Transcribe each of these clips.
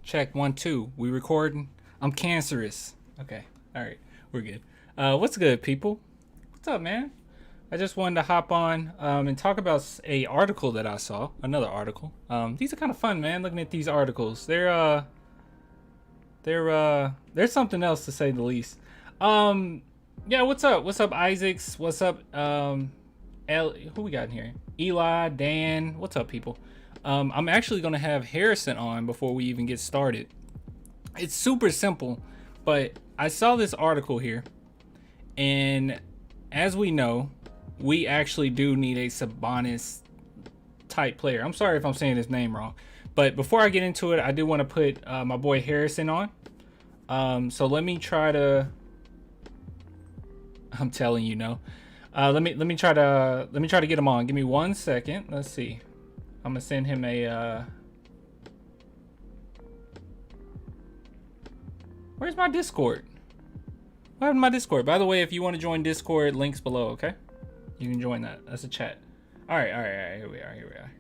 Check 1 2. We recording. I'm cancerous. Okay. All right. We're good. What's good, people? What's up, man? I just wanted to hop on and talk about a article that I saw. Another article. These are kind of fun, man. Looking at these articles, they're something else to say the least. Yeah. What's up? What's up, Isaacs? What's up? Who we got in here? Eli, Dan. What's up, people? I'm actually gonna have Harrison on before we even get started. It's super simple, but I saw this article here, and as we know, we actually do need a Sabonis type player. I'm sorry if I'm saying his name wrong, but before I get into it, I do want to put my boy Harrison on. So let me try to. I'm telling you, no. Let me try to get him on. Give me 1 second. Let's see. I'm gonna send him a. Where's my Discord? What happened to my Discord? By the way, if you want to join Discord, links below. Okay, you can join that. That's a chat. All right. Here we are.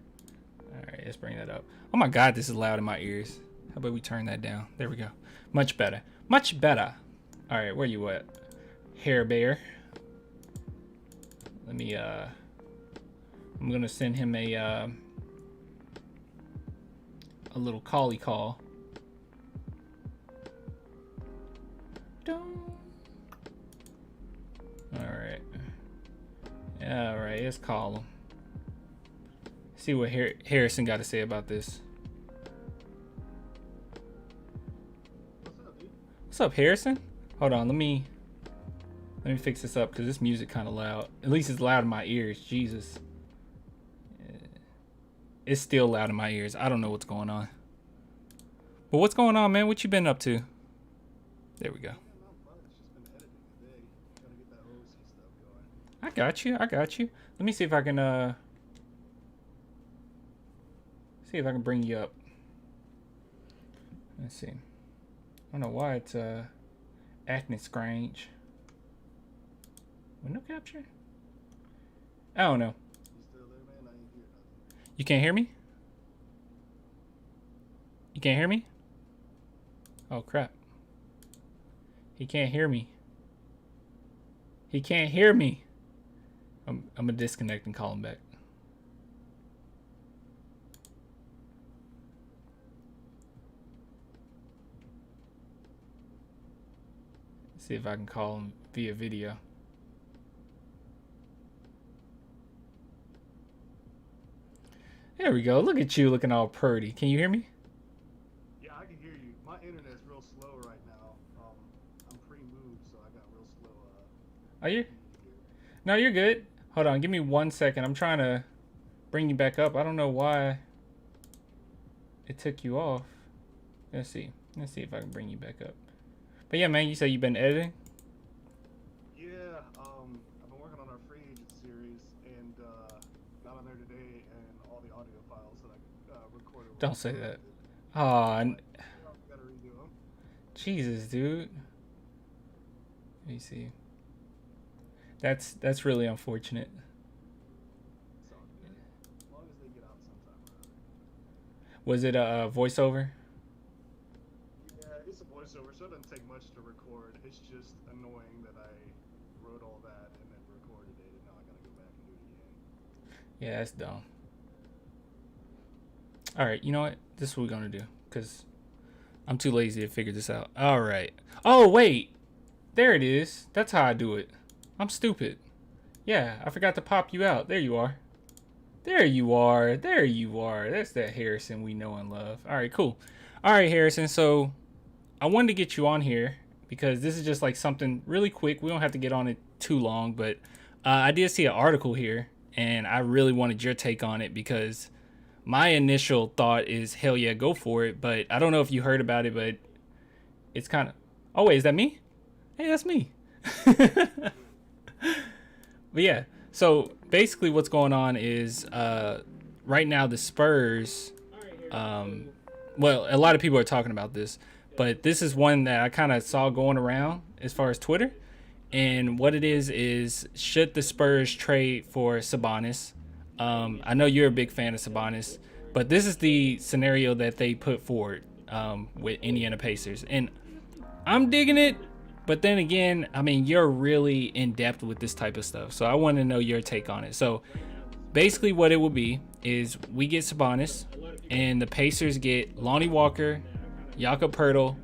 All right, let's bring that up. Oh my God, this is loud in my ears. How about we turn that down? There we go. Much better. Much better. All right, where you at? Hair Bear. Let me. I'm gonna send him a little callie call. Alright. Alright, let's call him. See what Harrison got to say about this. What's up, Harrison? Hold on, let me fix this up because this music kind of loud. At least it's loud in my ears. Jesus. It's still loud in my ears. I don't know what's going on. But what's going on, man? What you been up to? There we go. I got you. Let me see if I can bring you up. Let's see. I don't know why it's acting strange. Window capture? I don't know. You can't hear me? You can't hear me? Oh crap. He can't hear me. He can't hear me. I'm gonna disconnect and call him back. See if I can call him via video. There we go. Look at you looking all purty. Can you hear me? Yeah, I can hear you. My internet's real slow right now. I'm pre-moved, so I got real slow. Are you? No, you're good. Hold on. Give me 1 second. I'm trying to bring you back up. I don't know why it took you off. Let's see. Let's see if I can bring you back up. But yeah, man, you said you've been editing? Yeah, I've been working on our free agent series and got on there today and all the audio files that I recorded. Don't say that. Oh, Gotta redo them. Jesus, dude. Let me see. That's really unfortunate. It's all good. As long as they get out sometime or other. Was it a voiceover? Yeah, it's a voiceover, so it doesn't take much to record. It's just annoying that I wrote all that and then recorded it, and now I gotta go back and do it again. Yeah, that's dumb. All right, you know what? This is what we're gonna do, cause I'm too lazy to figure this out. All right. Oh wait, there it is. That's how I do it. I'm stupid. Yeah, I forgot to pop you out. There you are. There you are. There you are. That's that Harrison we know and love. All right, cool. All right, Harrison. So I wanted to get you on here because this is just like something really quick. We don't have to get on it too long, but I did see an article here, and I really wanted your take on it because my initial thought is, hell yeah, go for it. But I don't know if you heard about it, but it's kind of... Oh, wait, is that me? Hey, that's me. But yeah, so basically what's going on is right now the Spurs, well, a lot of people are talking about this, but this is one that I kind of saw going around as far as Twitter. And what it is should the Spurs trade for Sabonis? I know you're a big fan of Sabonis, but this is the scenario that they put forward. with Indiana Pacers, and I'm digging it. But then again, I mean, you're really in depth with this type of stuff, so I want to know your take on it. So basically, what it will be is we get Sabonis, and the Pacers get Lonnie Walker, Jakob Pertl,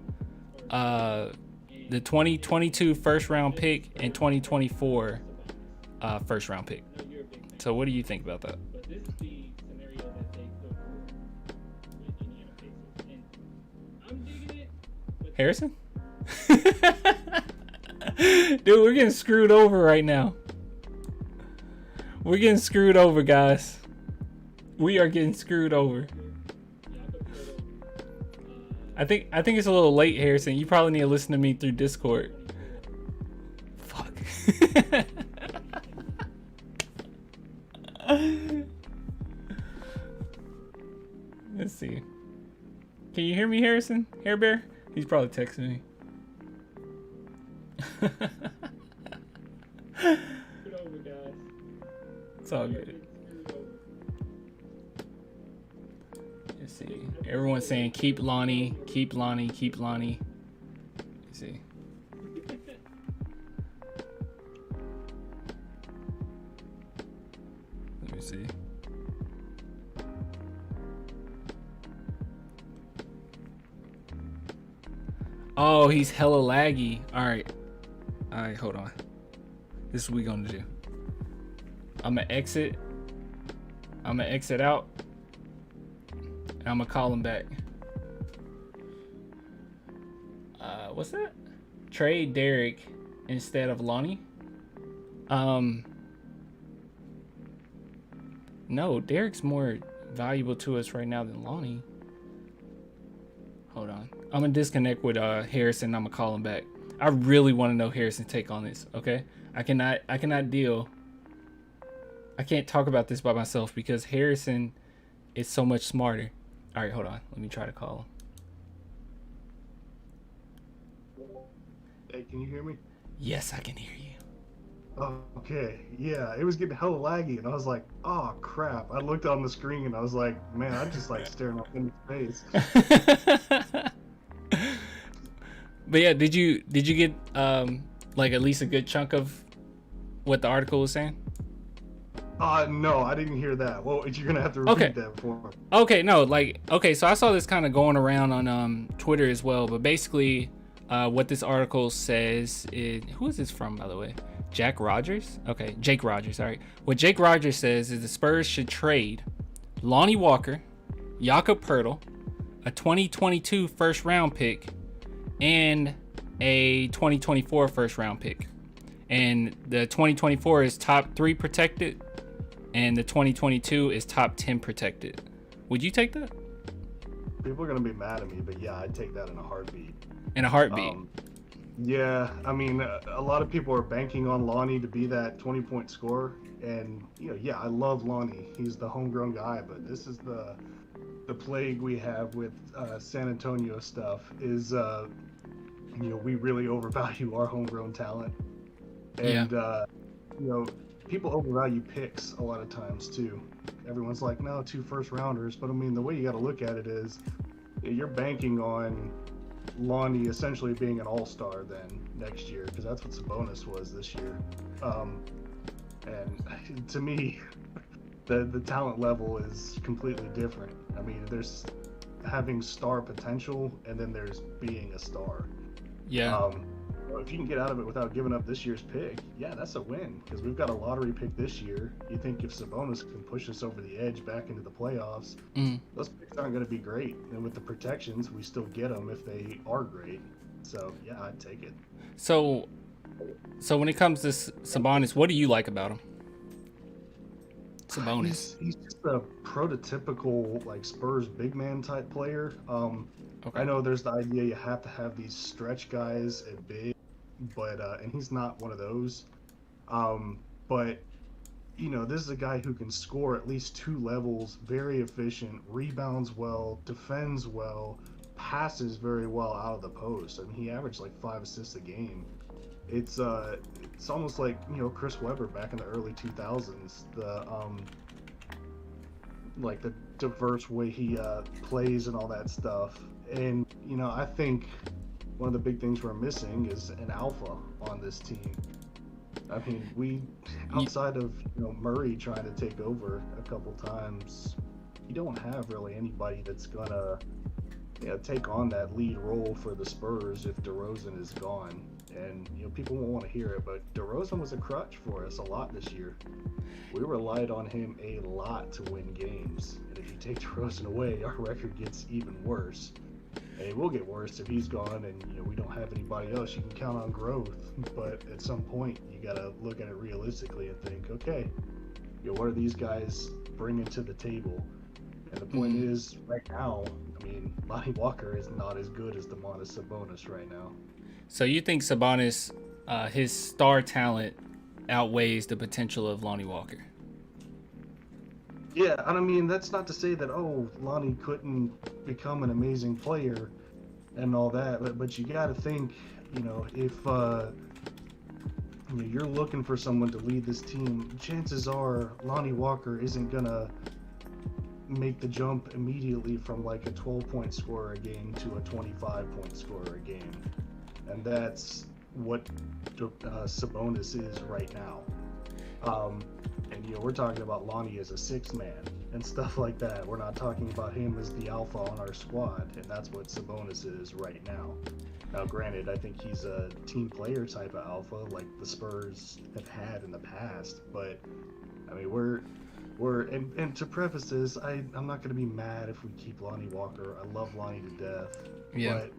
the 2022 first round pick, and 2024 first round pick. So what do you think about that? Harrison? Dude, we're getting screwed over right now. We're getting screwed over, guys. We are getting screwed over. I think it's a little late, Harrison. You probably need to listen to me through Discord. Fuck. Let's see. Can you hear me, Harrison? Hair Bear? He's probably texting me. It's all good. Let's see. Everyone's saying keep Lonnie, keep Lonnie, keep Lonnie. Let's see. Let me see. Oh, he's hella laggy. All right, hold on. This is what we gonna do. I'm gonna exit out, and I'm gonna call him back. What's that? Trade Derek instead of Lonnie. No, Derek's more valuable to us right now than Lonnie. Hold on. I'm gonna disconnect with Harrison. I'm gonna call him back. I really want to know Harrison's take on this. Okay, I cannot deal. I can't talk about this by myself because Harrison is so much smarter. All right, hold on. Let me try to call him. Hey, can you hear me? Yes, I can hear you. Oh, okay. Yeah, it was getting hella laggy, and I was like, "Oh crap!" I looked on the screen, and I was like, "Man, I'm just like staring off into space." But yeah, did you get like at least a good chunk of what the article was saying? No, I didn't hear that. Well, you're gonna have to repeat that for me. Okay, no, like, okay, so I saw this kind of going around on Twitter as well, but basically, what this article says is, who is this from, by the way? Jake Rogers. Sorry. What Jake Rogers says is the Spurs should trade Lonnie Walker, Jakob Pertl, a 2022 first round pick, and a 2024 first round pick. And the 2024 is top 3 protected, and the 2022 is top 10 protected. Would you take that? People are gonna be mad at me, but yeah, I'd take that in a heartbeat. In a heartbeat. Yeah, I mean, a lot of people are banking on Lonnie to be that 20-point scorer, and yeah, I love Lonnie. He's the homegrown guy, but this is the plague we have with San Antonio stuff is, we really overvalue our homegrown talent, and people overvalue picks a lot of times too. Everyone's like, no, 2 first rounders, but I mean, the way you got to look at it is, you're banking on Lonnie essentially being an all-star then next year, because that's what Sabonis was this year. And to me, the talent level is completely different. I mean, there's having star potential, and then there's being a star. Yeah. If you can get out of it without giving up this year's pick, yeah, that's a win, because we've got a lottery pick this year. You think if Sabonis can push us over the edge back into the playoffs, those picks aren't going to be great. And with the protections, we still get them if they are great. So, yeah, I'd take it. So when it comes to Sabonis, what do you like about him? Sabonis. He's just a prototypical, like, Spurs big man type player. Okay. I know there's the idea you have to have these stretch guys at big, but and he's not one of those. But this is a guy who can score at least 2 levels, very efficient, rebounds well, defends well, passes very well out of the post. I mean, he averaged like 5 assists a game. It's almost like Chris Webber back in the early 2000s. The diverse way he plays and all that stuff. And I think one of the big things we're missing is an alpha on this team. I mean, we outside of Murray trying to take over a couple times, you don't have really anybody that's gonna take on that lead role for the Spurs if DeRozan is gone. And people won't want to hear it, but DeRozan was a crutch for us a lot this year. We relied on him a lot to win games, and if you take DeRozan away, our record gets even worse. And it will get worse if he's gone, and we don't have anybody else. You can count on growth, but at some point you got to look at it realistically and think, okay, what are these guys bringing to the table? And the point is, right now, I mean, Lonnie Walker is not as good as Domantas Sabonis right now. So you think Sabonis, his star talent outweighs the potential of Lonnie Walker? Yeah, and I mean, that's not to say that, Lonnie couldn't become an amazing player and all that, but you got to think, if you're looking for someone to lead this team, chances are Lonnie Walker isn't going to make the jump immediately from like a 12-point scorer a game to a 25-point scorer a game. And that's what Sabonis is right now. And we're talking about Lonnie as a sixth man and stuff like that. We're not talking about him as the alpha on our squad, and that's what Sabonis is right now. Now, granted, I think he's a team player type of alpha like the Spurs have had in the past, but I mean, and to preface this, I'm not going to be mad if we keep Lonnie Walker. I love Lonnie to death. Yeah. But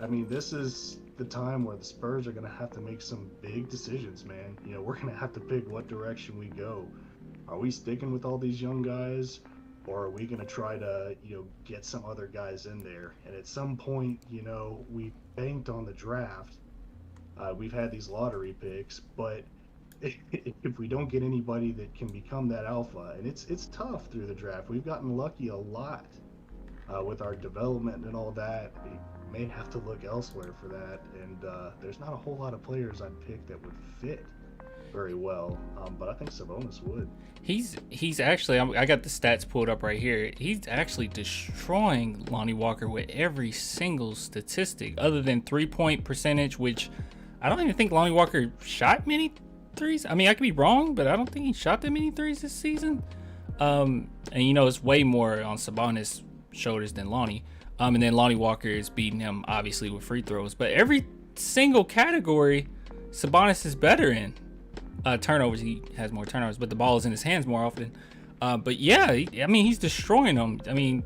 I mean, this is the time where the Spurs are going to have to make some big decisions, man. We're going to have to pick what direction we go. Are we sticking with all these young guys, or are we going to try to, get some other guys in there? And at some point, we banked on the draft. We've had these lottery picks, but if we don't get anybody that can become that alpha, and it's tough through the draft. We've gotten lucky a lot with our development and all that. We may have to look elsewhere for that, and there's not a whole lot of players I'd pick that would fit very well, but I think Sabonis would. He's actually, I got the stats pulled up right here. He's actually destroying Lonnie Walker with every single statistic other than 3-point percentage, which I don't even think Lonnie Walker shot many threes. I mean, I could be wrong, but I don't think he shot that many threes this season. And it's way more on Sabonis' shoulders than Lonnie. And then Lonnie Walker is beating him obviously with free throws, but every single category Sabonis is better in. Turnovers, he has more turnovers, but the ball is in his hands more often. But yeah, I mean, he's destroying them. I mean,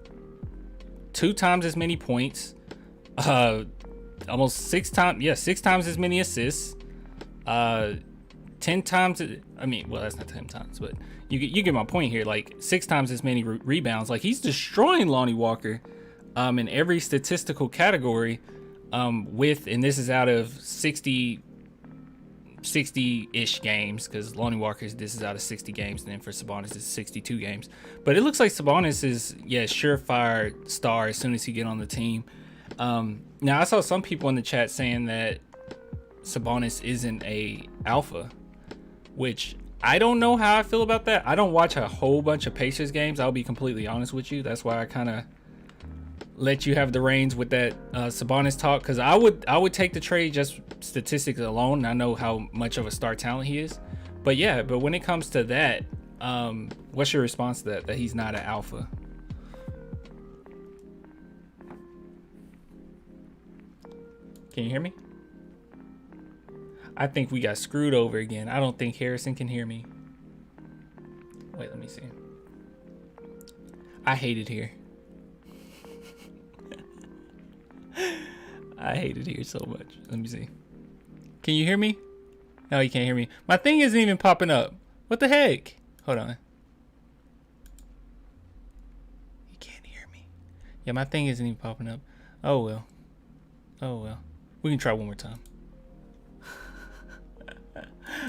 2 times as many points, almost 6 times as many assists, 10 times. I mean, well, that's not 10 times, but you get my point here. Like 6 times as many rebounds. Like he's destroying Lonnie Walker, in every statistical category, and this is out of 60-ish games, because Lonnie Walker's this is out of 60 games, and then for Sabonis it's 62 games. But it looks like Sabonis is surefire star as soon as he get on the team. Now I saw some people in the chat saying that Sabonis isn't a alpha, which I don't know how I feel about that. I don't watch a whole bunch of Pacers games, I'll be completely honest with you. That's why I kind of let you have the reins with that Sabonis talk, because I would take the trade just statistics alone. I know how much of a star talent he is, but when it comes to that, what's your response to that he's not an alpha? Can you hear me? I think we got screwed over again. I don't think Harrison can hear me. Wait, let me see. I hate it here. I hate it here so much. Let me see. Can you hear me? No, you can't hear me. My thing isn't even popping up. What the heck? Hold on. You can't hear me. Yeah, my thing isn't even popping up. Oh well. We can try one more time.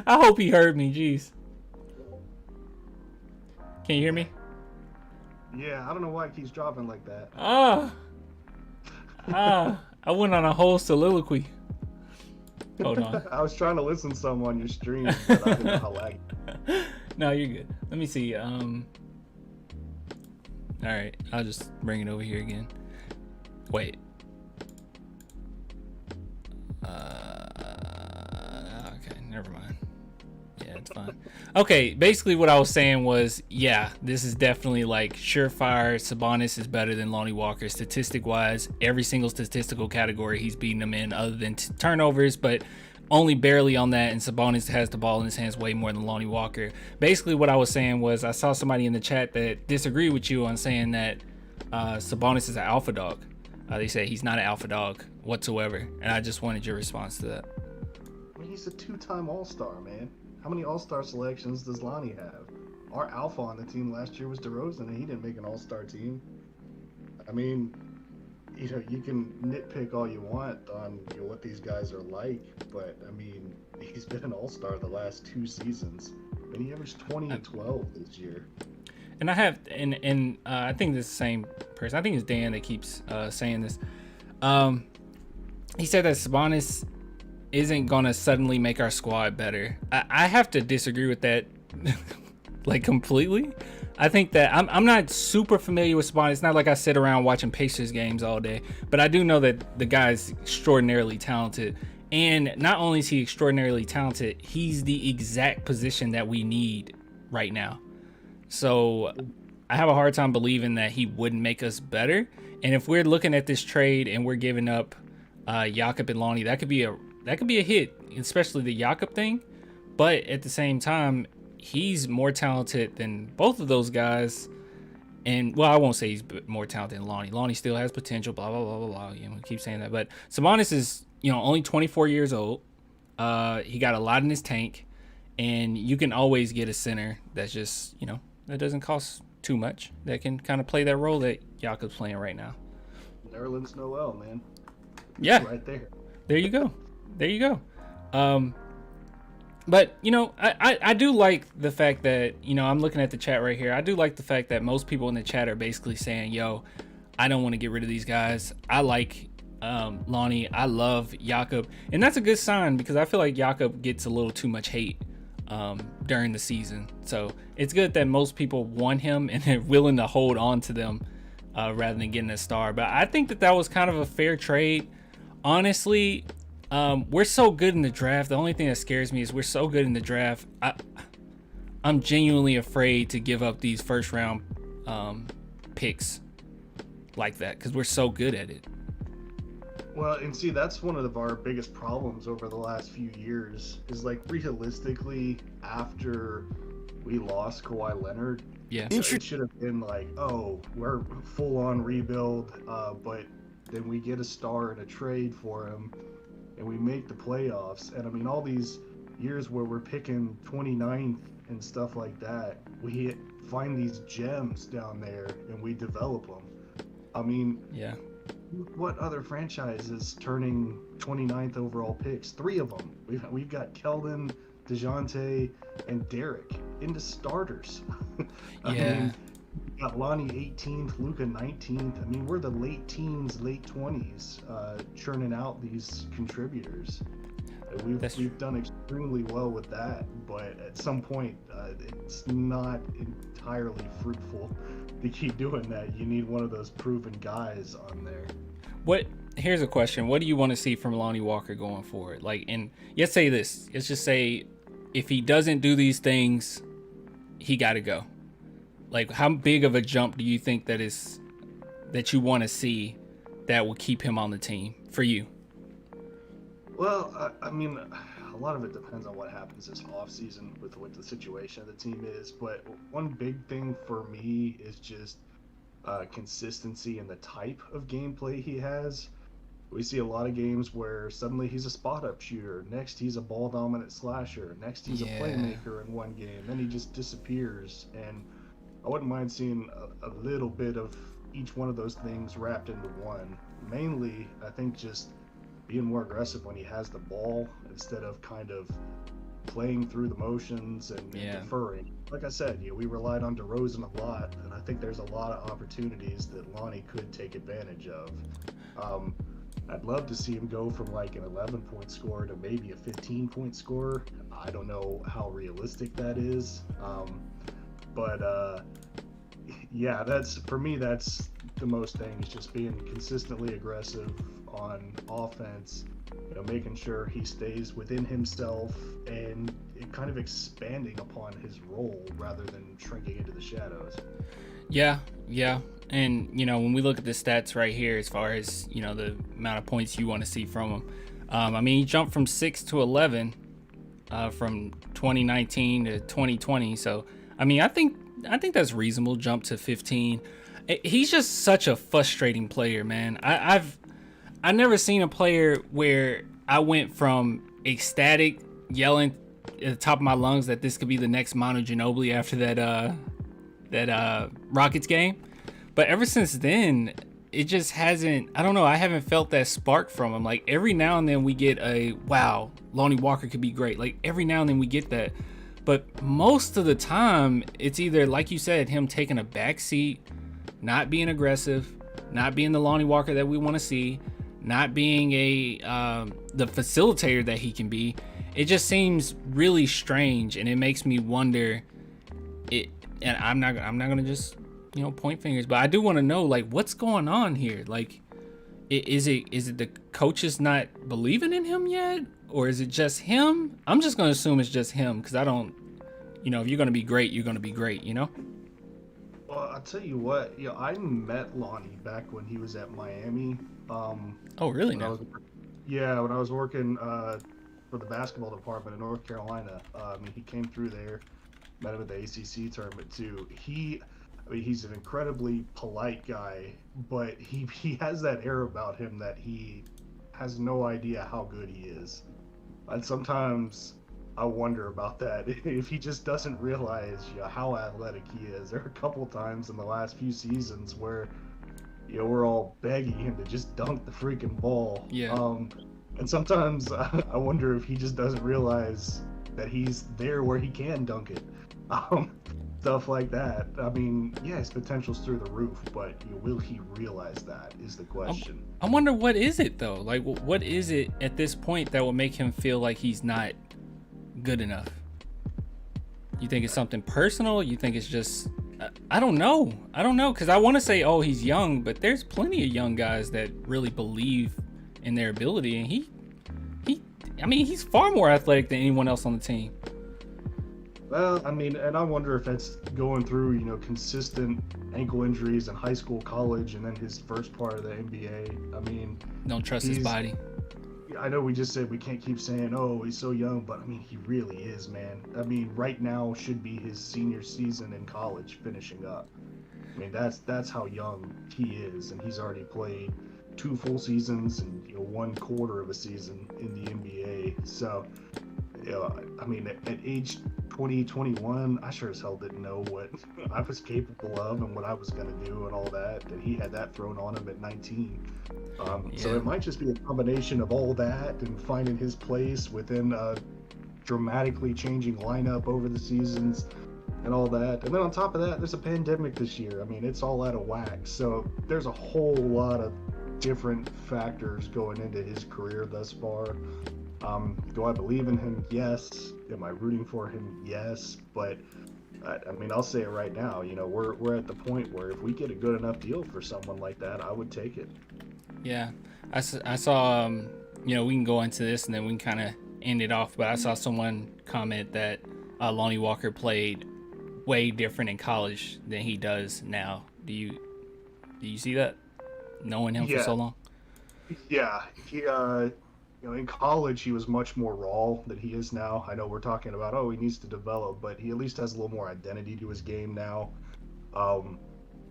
I hope he heard me. Jeez. Can you hear me? Yeah, I don't know why it keeps dropping like that. I went on a whole soliloquy. Hold on. I was trying to listen to some on your stream, but I didn't know how laggy. No, you're good. Let me see. All right, I'll just bring it over here again. Wait. Okay, never mind. Yeah, it's fine. Okay, basically what I was saying was, yeah, this is definitely like surefire. Sabonis is better than Lonnie Walker statistic-wise. Every single statistical category he's beating them in, other than turnovers, but only barely on that. And Sabonis has the ball in his hands way more than Lonnie Walker. Basically, what I was saying was, I saw somebody in the chat that disagreed with you on saying that Sabonis is an alpha dog. They say he's not an alpha dog whatsoever, and I just wanted your response to that. I mean, he's a two-time All-Star, man. How many All-Star selections does Lonnie have? Our alpha on the team last year was DeRozan, and he didn't make an All-Star team. I mean, you know, you can nitpick all you want on what these guys are like, but I mean, he's been an All-Star the last 2 seasons, and he averaged 20 and 12 this year. And I have, and I think this same person, I think it's Dan that keeps saying this. He said that Sabonis isn't gonna suddenly make our squad better. I have to disagree with that, like completely. I think that I'm not super familiar with Sabonis. It's not like I sit around watching Pacers games all day, but I do know that the guy's extraordinarily talented. And not only is he extraordinarily talented, he's the exact position that we need right now. So I have a hard time believing that he wouldn't make us better. And if we're looking at this trade and we're giving up Jakob and Lonnie, that could be a hit, especially the Jakob thing. But at the same time, he's more talented than both of those guys. And well, I won't say he's more talented than Lonnie. Lonnie still has potential, blah blah blah blah blah. You know, we keep saying that. But Sabonis is, you know, only 24 years old. He got a lot in his tank, and you can always get a center that's just, you know, that doesn't cost too much, that can kind of play that role that Jakob's playing right now. Nerlens Noel, man. Yeah, right there. There you go. There you go. But, you know, I do like the fact that, you know, I'm looking at the chat right here. I do like the fact that most people in the chat are basically saying, yo, I don't want to get rid of these guys. I like Lonnie. I love Jakob. And that's a good sign, because I feel like Jakob gets a little too much hate during the season. So it's good that most people want him and they're willing to hold on to them rather than getting a star. But I think that was kind of a fair trade. Honestly, we're so good in the draft. The only thing that scares me is we're so good in the draft. I'm genuinely afraid to give up these first round picks like that, because we're so good at it. Well, and see, that's one of our biggest problems over the last few years, is like, realistically, after we lost Kawhi Leonard, yeah, it should have been like, oh, we're full on rebuild, but then we get a star in a trade for him and we make the playoffs. And I mean, all these years where we're picking 29th and stuff like that, we find these gems down there and we develop them. I mean, yeah. What other franchise is turning 29th overall picks? 3 of them. We've got Keldon, DeJounte, and Derek into starters. I mean, we got Lonnie 18th, Luka 19th. I mean, we're the late teens, late 20s, churning out these contributors. We've done extremely well with that, but at some point, it's not entirely fruitful to keep doing that. You need one of those proven guys on there. Here's a question. What do you want to see from Lonnie Walker going forward? Like, and let's say this. Let's just say if he doesn't do these things, he got to go. Like, how big of a jump do you think that you want to see that will keep him on the team for you? Well, I mean, a lot of it depends on what happens this offseason with what the situation of the team is. But one big thing for me is just consistency in the type of gameplay he has. We see a lot of games where suddenly he's a spot-up shooter. Next, he's a ball-dominant slasher. Next, he's a playmaker in one game. Then he just disappears. And I wouldn't mind seeing a little bit of each one of those things wrapped into one. Mainly, I think just being more aggressive when he has the ball instead of kind of playing through the motions and deferring. Like I said, we relied on DeRozan a lot, and I think there's a lot of opportunities that Lonnie could take advantage of. I'd love to see him go from like an 11-point scorer to maybe a 15-point scorer. I don't know how realistic that is, but Yeah, that's for me. That's the most things. Just being consistently aggressive on offense. Making sure he stays within himself and kind of expanding upon his role rather than shrinking into the shadows. Yeah, yeah. And, when we look at the stats right here, as far as, the amount of points you want to see from him, I mean, he jumped from 6 to 11 from 2019 to 2020. So, I mean, I think that's reasonable. Jump to 15. He's just such a frustrating player, man. I never seen a player where I went from ecstatic, yelling at the top of my lungs that this could be the next Manu Ginobili after that Rockets game. But ever since then, it just hasn't. I don't know. I haven't felt that spark from him. Like every now and then we get a wow, Lonnie Walker could be great. Like every now and then we get that. But most of the time, it's either like you said, him taking a back seat, not being aggressive, not being the Lonnie Walker that we want to see, not being the facilitator that he can be. It just seems really strange, and it makes me wonder. And I'm not gonna just point fingers, but I do want to know like what's going on here. Like, is it the coaches not believing in him yet, or is it just him? I'm just gonna assume it's just him because I don't, if you're gonna be great, you're gonna be great, Well, I'll tell you what. I met Lonnie back when he was at Miami. Oh, really? When I Now? was, when I was working for the basketball department in North Carolina. I mean, he came through there. Met him at the ACC tournament too. He's an incredibly polite guy, but he has that air about him that he has no idea how good he is. And sometimes I wonder about that. If he just doesn't realize how athletic he is. There are a couple times in the last few seasons where we're all begging him to just dunk the freaking ball. Yeah. And sometimes I wonder if he just doesn't realize that he's there where he can dunk it. Stuff like that. I mean, yeah, his potential's through the roof, but will he realize that is the question. I wonder what is it though? Like, what is it at this point that will make him feel like he's not good enough? You think it's something personal? You think it's just I don't know because I want to say, oh, he's young, but there's plenty of young guys that really believe in their ability, and he's far more athletic than anyone else on the team. Well, I mean, and I wonder if that's going through, consistent ankle injuries in high school, college, and then his first part of the NBA. I mean, Don't trust his body. I know we just said we can't keep saying, oh, he's so young, but I mean, he really is, man. I mean, right now should be his senior season in college finishing up. I mean, that's how young he is, and he's already played 2 full seasons and 1/4 of a season in the NBA. So, I mean, at age 20, 21, I sure as hell didn't know what I was capable of and what I was going to do and all that. And he had that thrown on him at 19. So it might just be a combination of all that and finding his place within a dramatically changing lineup over the seasons and all that. And then on top of that, there's a pandemic this year. I mean, it's all out of whack. So there's a whole lot of different factors going into his career thus far. Do I believe in him? Yes. Am I rooting for him? Yes. But I mean, I'll say it right now. We're at the point where if we get a good enough deal for someone like that, I would take it. Yeah, I saw. We can go into this and then we can kind of end it off. But I saw someone comment that Lonnie Walker played way different in college than he does now. Do you see that? Knowing him for so long. Yeah. He in college, he was much more raw than he is now. I know we're talking about, oh, he needs to develop, but he at least has a little more identity to his game now.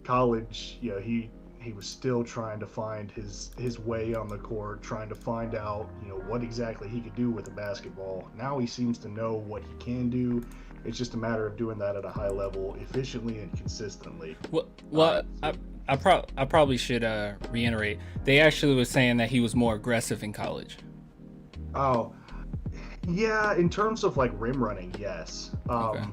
College, he was still trying to find his way on the court, trying to find out, what exactly he could do with the basketball. Now he seems to know what he can do. It's just a matter of doing that at a high level, efficiently and consistently. Well, I probably should reiterate. They actually were saying that he was more aggressive in college. Oh, yeah. In terms of like rim running, yes. Okay.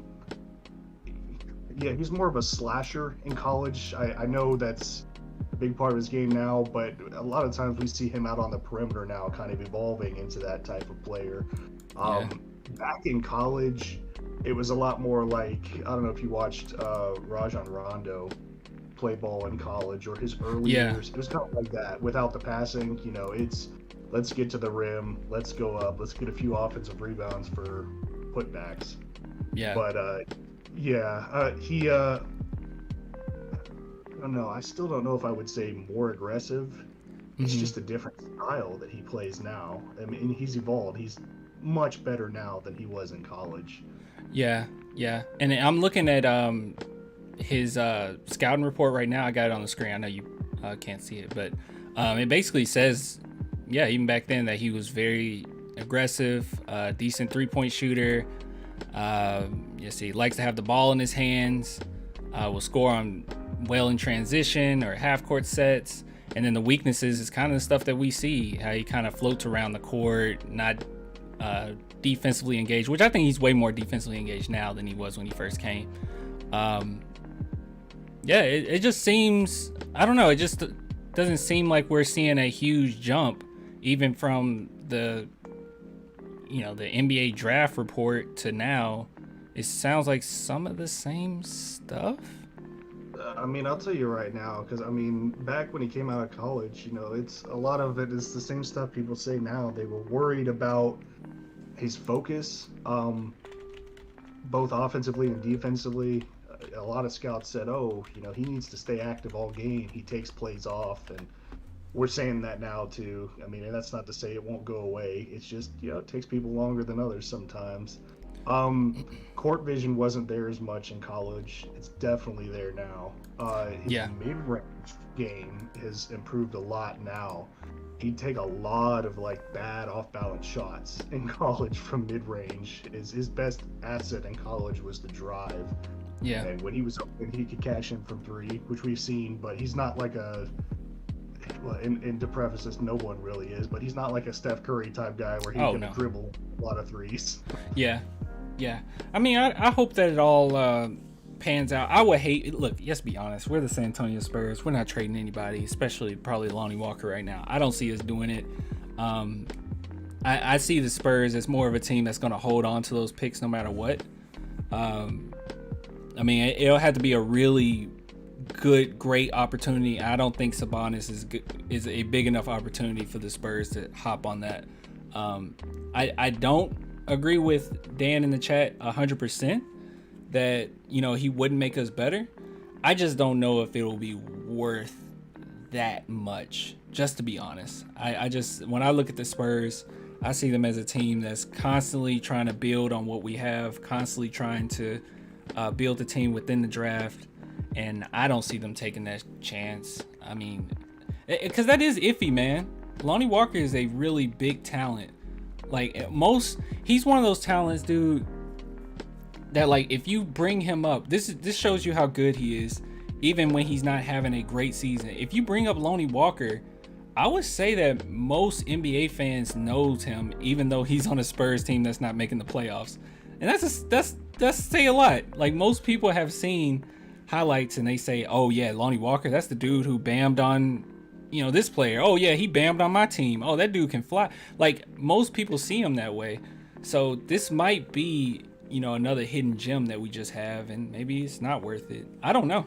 Yeah, he's more of a slasher in college. I know that's a big part of his game now, but a lot of times we see him out on the perimeter now, kind of evolving into that type of player. Back in college, it was a lot more like, I don't know if you watched Rajon Rondo play ball in college or his early Yeah. years. It was kind of like that without the passing. It's let's get to the rim, let's go up, let's get a few offensive rebounds for putbacks. Yeah. But he I don't know. I still don't know if I would say more aggressive. It's just a different style that he plays now. I mean, he's evolved. He's much better now than he was in college. Yeah. Yeah. And I'm looking at his scouting report right now. I got it on the screen. I know you can't see it, but it basically says, yeah, even back then that he was very aggressive, decent 3-point shooter. He likes to have the ball in his hands. Will score on well in transition or half court sets. And then the weaknesses is kind of the stuff that we see, how he kind of floats around the court, not defensively engaged, which I think he's way more defensively engaged now than he was when he first came. It just seems, I don't know, it just doesn't seem like we're seeing a huge jump, even from the NBA draft report to now. It sounds like some of the same stuff. I mean, I'll tell you right now, because I mean, back when he came out of college, it's a lot of it is the same stuff people say now. They were worried about his focus, both offensively and defensively. A lot of scouts said, "Oh, he needs to stay active all game. He takes plays off," and we're saying that now too. I mean, and that's not to say it won't go away. It's just it takes people longer than others sometimes. Court vision wasn't there as much in college. It's definitely there now. His mid-range game has improved a lot now. He'd take a lot of bad off-balance shots in college from mid-range. His best asset in college was the drive. Yeah. And when he was open, he could cash in from three, which we've seen, but he's not like and to preface this, no one really is, but he's not like a Steph Curry type guy where he can dribble a lot of threes. Yeah. I mean, I hope that it all pans out. I would hate, look, let's be honest, we're the San Antonio Spurs. We're not trading anybody, especially probably Lonnie Walker right now. I don't see us doing it. I see the Spurs as more of a team that's going to hold on to those picks no matter what. I mean, it'll have to be a really great opportunity. I don't think Sabonis is a big enough opportunity for the Spurs to hop on that. I don't agree with Dan in the chat 100% that he wouldn't make us better. I just don't know if it will be worth that much, just to be honest. I just, when I look at the Spurs, I see them as a team that's constantly trying to build on what we have, constantly trying to build the team within the draft, and I don't see them taking that chance. I mean, because that is iffy, man. Lonnie Walker is a really big talent. He's one of those talents, dude, that if you bring him up, this shows you how good he is, even when he's not having a great season. If you bring up Lonnie Walker, I would say that most NBA fans knows him, even though he's on a Spurs team that's not making the playoffs. And that's say a lot. Most people have seen highlights and they say, "Oh yeah, Lonnie Walker, that's the dude who bammed on this player. Oh yeah, he bammed on my team. Oh, that dude can fly." Most people see him that way. So this might be, another hidden gem that we just have, and maybe it's not worth it. I don't know.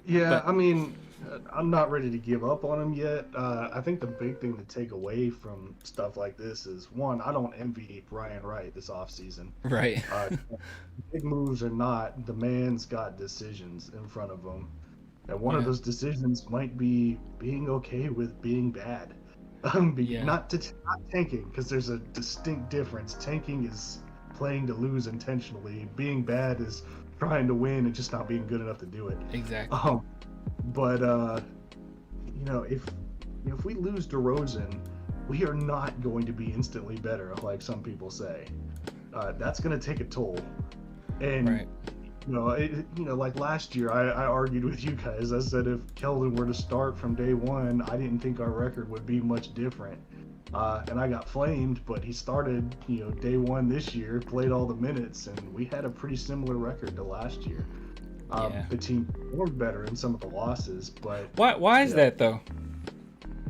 Yeah, I mean, I'm not ready to give up on him yet. I think the big thing to take away from stuff like this is, one, I don't envy Brian Wright this offseason. Right. Big moves or not, the man's got decisions in front of him. And one of those decisions might be being okay with being bad. Not tanking, because there's a distinct difference. Tanking is playing to lose intentionally. Being bad is trying to win and just not being good enough to do it. Exactly. If we lose DeRozan, we are not going to be instantly better, like some people say. That's going to take a toll. And right. Like last year, I argued with you guys. I said if Keldon were to start from day one, I didn't think our record would be much different. And I got flamed, but he started, day one this year, played all the minutes, and we had a pretty similar record to last year. The team performed better in some of the losses, but why is that though?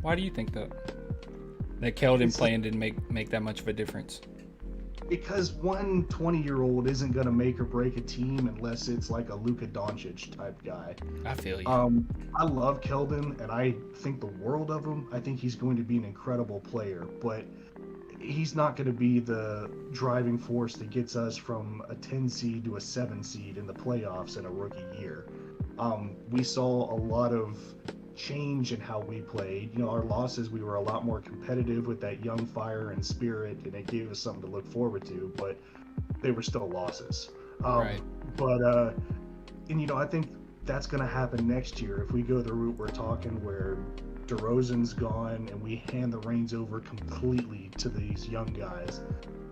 Why do you think that Keldon playing didn't make that much of a difference? because one 20-year-old isn't going to make or break a team unless it's like a Luka Doncic type guy. I feel you. I love Keldon, and I think the world of him. I think he's going to be an incredible player, but he's not going to be the driving force that gets us from a 10 seed to a 7 seed in the playoffs in a rookie year. We saw a lot of change in how we played. You know, our losses, we were a lot more competitive with that young fire and spirit, and it gave us something to look forward to, but they were still losses. Right. But, and you know, I think that's going to happen next year if we go the route we're talking where DeRozan's gone and we hand the reins over completely to these young guys.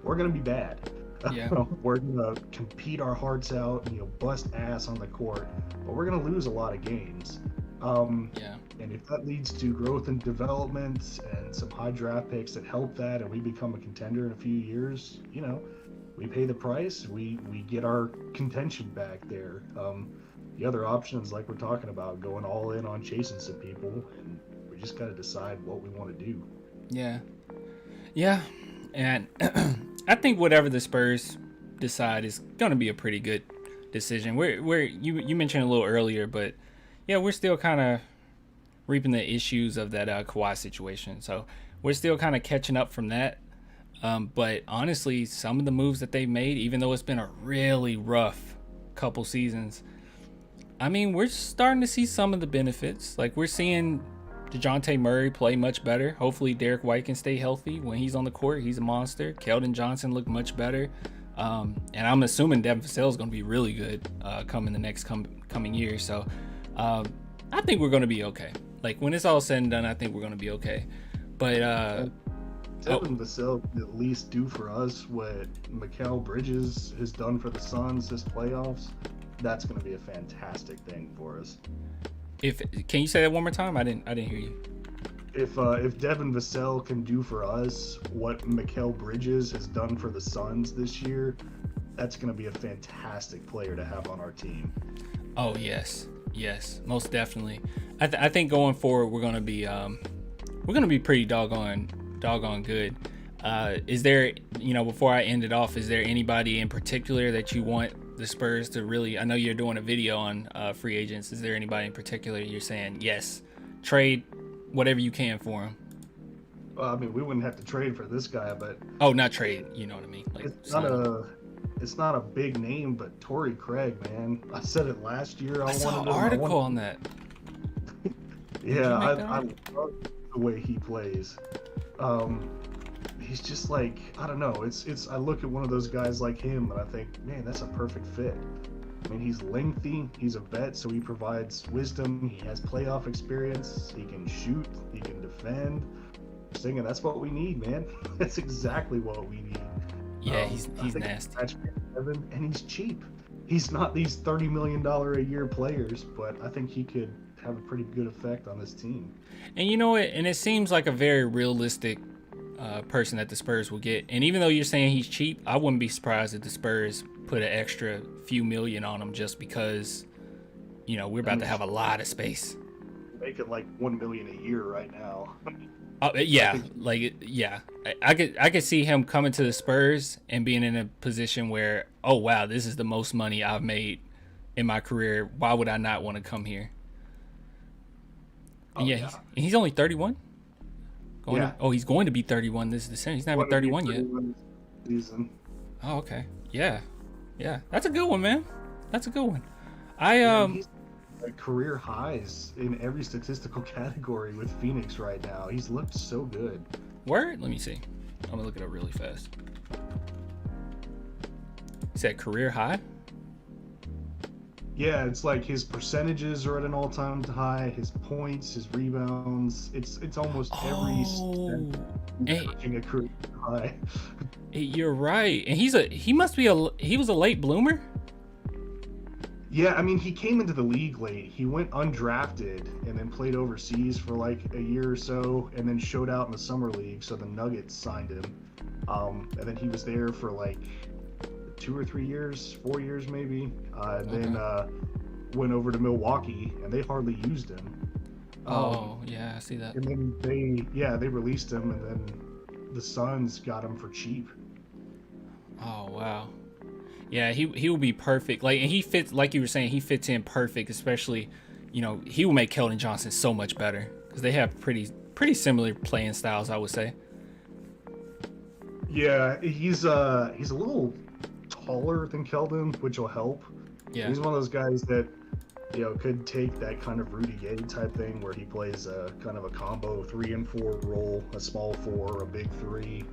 We're going to be bad. Yeah. We're going to compete our hearts out, you know, bust ass on the court, but we're going to lose a lot of games. Yeah. And if that leads to growth and development and some high draft picks that help that, and we become a contender in a few years, you know, we pay the price. We get our contention back there. The other options, like we're talking about, going all in on chasing some people, and we just got to decide what we want to do. Yeah. Yeah. And I think whatever the Spurs decide is going to be a pretty good decision. You mentioned a little earlier, but yeah, we're still kind of reaping the issues of that Kawhi situation. So we're still kind of catching up from that. But honestly, some of the moves that they've made, even though it's been a really rough couple seasons, I mean, we're starting to see some of the benefits. Like, we're seeing DeJounte Murray play much better. Hopefully Derek White can stay healthy when he's on the court. He's a monster. Keldon Johnson looked much better. And I'm assuming Devin Vassell is going to be really good coming the next coming year. So I think we're going to be okay. Like, when it's all said and done, I think we're going to be okay. But Devin Vassell can at least do for us what Mikal Bridges has done for the Suns this playoffs. That's going to be a fantastic thing for us. Can you say that one more time? I didn't hear you. If Devin Vassell can do for us what Mikal Bridges has done for the Suns this year, that's going to be a fantastic player to have on our team. Oh yes, most definitely. I think going forward we're going to be pretty doggone good. Is there, you know, before I end it off, is there anybody in particular that you want the Spurs to really? I know you're doing a video on free agents. Is there anybody in particular you're saying yes, trade whatever you can for him? Well, I mean, we wouldn't have to trade for this guy, but not trade. You know what I mean? Like, it's not a big name, but Torrey Craig, man. I said it last year. I saw an article on that. Yeah, I love the way he plays. He's just like, I don't know. It's. I look at one of those guys like him, and I think, man, that's a perfect fit. I mean, he's lengthy. He's a vet, so he provides wisdom. He has playoff experience. He can shoot. He can defend. Singing, that's what we need, man. That's exactly what we need. Yeah, he's nasty. And he's cheap. He's not these $30 million a year players, but I think he could have a pretty good effect on this team. And you know what? And it seems like a very realistic person that the Spurs will get. And even though you're saying he's cheap, I wouldn't be surprised if the Spurs put an extra few million on him just because, you know, we're about to have a lot of space. Making like $1 million a year right now. I could see him coming to the Spurs and being in a position where, oh wow, this is the most money I've made in my career. Why would I not want to come here? And he's only 31. He's going to be 31 this December. He's not even 31 yet. Season. Oh, okay. Yeah. That's a good one, man. That's a good one. He's at career highs in every statistical category with Phoenix right now. He's looked so good. Word? Let me see. I'm gonna look it up really fast. Is that career high? Yeah, it's like his percentages are at an all-time high. His points, his rebounds. It's almost every touching a career high. You're right, and he was a late bloomer. Yeah, I mean, he came into the league late. He went undrafted and then played overseas for like a year or so, and then showed out in the summer league. So the Nuggets signed him, and then he was there for like 2 or 3 years, 4 years maybe, and then went over to Milwaukee, and they hardly used him. I see that. And then they released him, and then the Suns got him for cheap. Oh wow. Yeah, he will be perfect. Like, and he fits, like you were saying, he fits in perfect. Especially, he will make Keldon Johnson so much better because they have pretty similar playing styles, I would say. Yeah, he's a little taller than Keldon, which will help. Yeah. He's one of those guys that could take that kind of Rudy Gay type thing where he plays a kind of a combo 3 and 4 role, a small 4, a big 3.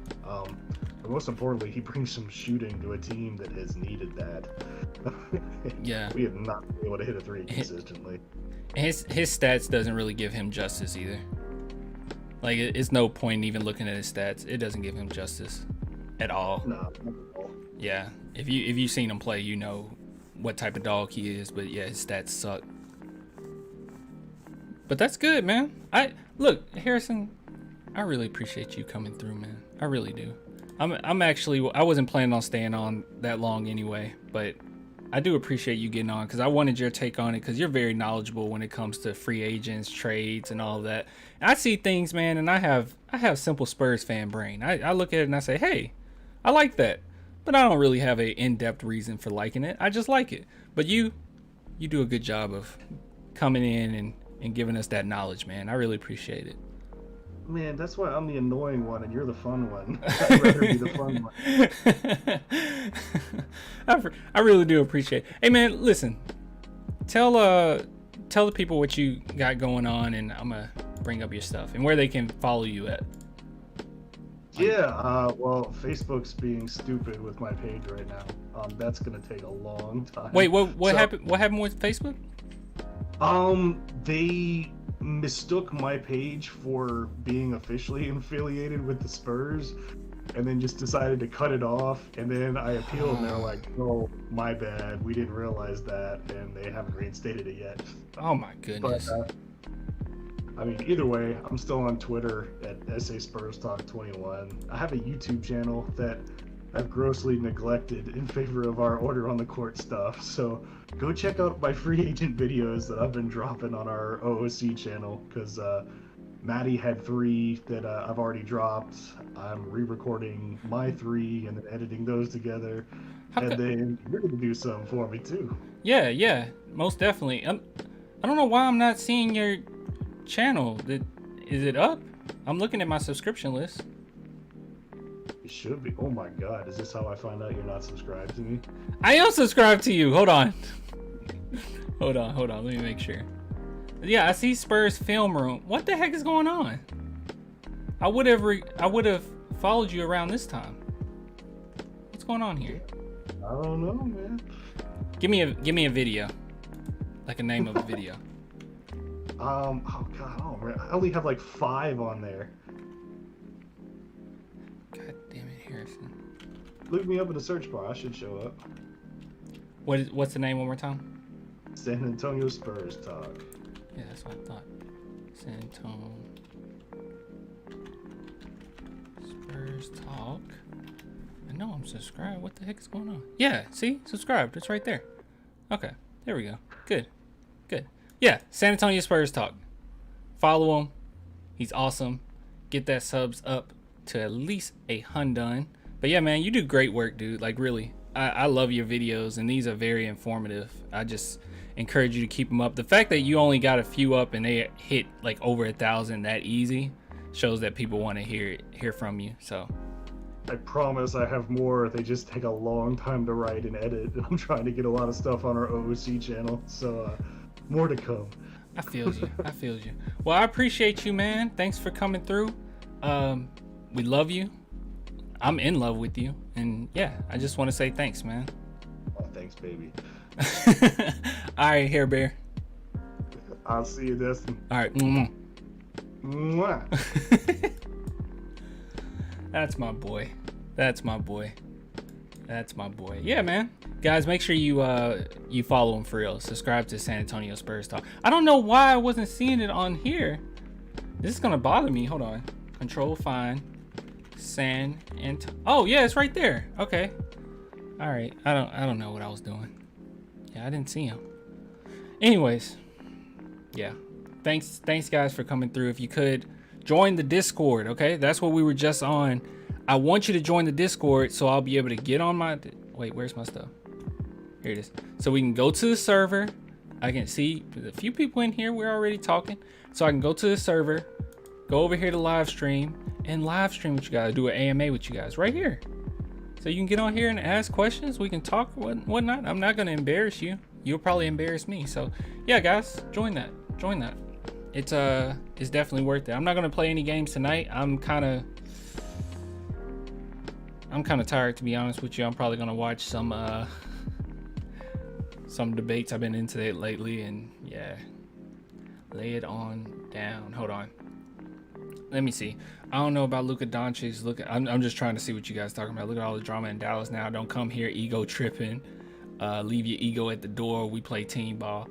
But most importantly, he brings some shooting to a team that has needed that. Yeah. We have not been able to hit a 3 consistently. His stats doesn't really give him justice either. Like, it's no point in even looking at his stats. It doesn't give him justice at all. No, not at all. Yeah. If you've seen him play, you know what type of dog he is, but yeah, his stats suck. But that's good, man. Look, Harrison, I really appreciate you coming through, man. I really do. I wasn't planning on staying on that long anyway, but I do appreciate you getting on because I wanted your take on it because you're very knowledgeable when it comes to free agents, trades, and all of that. And I see things, man, and I have simple Spurs fan brain. I look at it and I say, hey, I like that. But I don't really have a in-depth reason for liking it. I just like it. But you do a good job of coming in and giving us that knowledge, man. I really appreciate it. Man, that's why I'm the annoying one and you're the fun one. I'd rather be the fun one. I really do appreciate it. Hey, man, listen. Tell the people what you got going on, and I'm going to bring up your stuff and where they can follow you at. Yeah, well, Facebook's being stupid with my page right now. That's gonna take a long time. Wait, what happened? What happened with Facebook? They mistook my page for being officially affiliated with the Spurs, and then just decided to cut it off. And then I appealed, and they're like, "Oh, my bad. We didn't realize that," and they haven't reinstated it yet. Oh my goodness. But, I mean, either way, I'm still on Twitter at SA Spurs Talk 21. I have a YouTube channel that I've grossly neglected in favor of our Order on the Court stuff. So go check out my free agent videos that I've been dropping on our OOC channel because Maddie had 3 that I've already dropped. I'm re-recording my 3 and then editing those together. Then you're going to do something for me too. Yeah, most definitely. I don't know why I'm not seeing your channel. Is it up? I'm looking at my subscription list. It should be. Oh my god, is this how I find out you're not subscribed to me? I am subscribed to you. Hold on. hold on. Let me make sure. Yeah, I see Spurs Film Room. What the heck is going on? I would have followed you around this time. What's going on here? I don't know, man. Give me a video. Like a name of a video. Oh god, I only have like 5 on there. God damn it, Harrison. Look me up in the search bar. I should show up. What's the name one more time? San Antonio Spurs Talk. Yeah, that's what I thought. San Antonio Spurs Talk. I know I'm subscribed. What the heck is going on? Yeah, see? Subscribed. It's right there. Okay, there we go. Good. Yeah, San Antonio Spurs Talk. Follow him. He's awesome. Get that subs up to at least 100. But yeah, man, you do great work, dude. Like, really. I love your videos, and these are very informative. I just encourage you to keep them up. The fact that you only got a few up and they hit like over 1,000 that easy shows that people want to hear from you. So I promise I have more. They just take a long time to write and edit. I'm trying to get a lot of stuff on our OOC channel, so more to come. I feel you. Well, I appreciate you, man. Thanks for coming through. We love you. I'm in love with you. And yeah, I just want to say thanks, man. Oh, thanks, baby. All right, Hair Bear. I'll see you, Destin. All right. Mwah. That's my boy. Yeah, man. Guys, make sure you follow him for real. Subscribe to San Antonio Spurs Talk. I don't know why I wasn't seeing it on here. This is gonna bother me. Hold on. Control find San Antonio. Oh yeah, it's right there. Okay. All right. I don't know what I was doing. Yeah, I didn't see him. Anyways, yeah. Thanks guys for coming through. If you could join the Discord, okay? That's what we were just on. I want you to join the Discord so I'll be able to get on my. Wait, where's my stuff? Here it is. So we can go to the server. I can see a few people in here. We're already talking. So I can go to the server, go over here to live stream, and live stream with you guys. Do an AMA with you guys right here. So you can get on here and ask questions. We can talk whatnot. I'm not gonna embarrass you. You'll probably embarrass me. So yeah, guys, join that. Join that. It's definitely worth it. I'm not gonna play any games tonight. I'm kind of tired, to be honest with you. I'm probably gonna watch some debates. I've been into it lately, and yeah, lay it on down. Hold on. Let me see. I don't know about Luka Doncic. I'm just trying to see what you guys talking about. Look at all the drama in Dallas now. Don't come here ego tripping. Leave your ego at the door. We play team ball.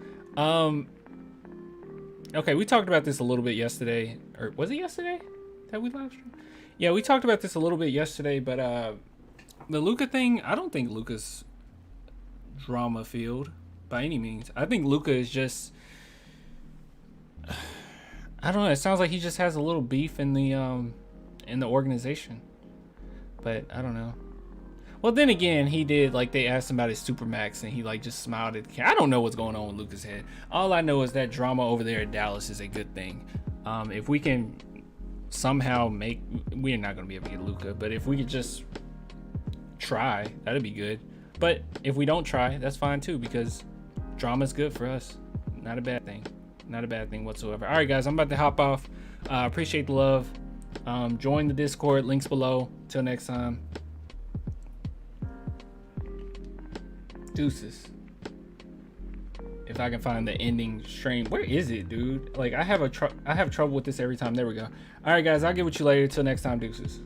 Okay, we talked about this a little bit yesterday. Or was it yesterday that we live streamed? Yeah, we talked about this a little bit yesterday, but the Luka thing, I don't think Luka's drama filled by any means. I think Luka is just, I don't know, it sounds like he just has a little beef in the organization. But I don't know. Well, then again, he did, like, they asked him about his Supermax, and he, like, just smiled at the camera. I don't know what's going on with Luka's head. All I know is that drama over there at Dallas is a good thing. If we can somehow we're not going to be able to get Luka, but if we could just try, that'd be good. But if we don't try, that's fine too, because drama's good for us. Not a bad thing. Not a bad thing whatsoever. All right, guys, I'm about to hop off. Appreciate the love. Join the Discord. Links below. Till next time. Deuces. If I can find the ending stream. Where is it, dude? Like, I have trouble with this every time. There we go. All right, guys, I'll get with you later. Till next time. Deuces.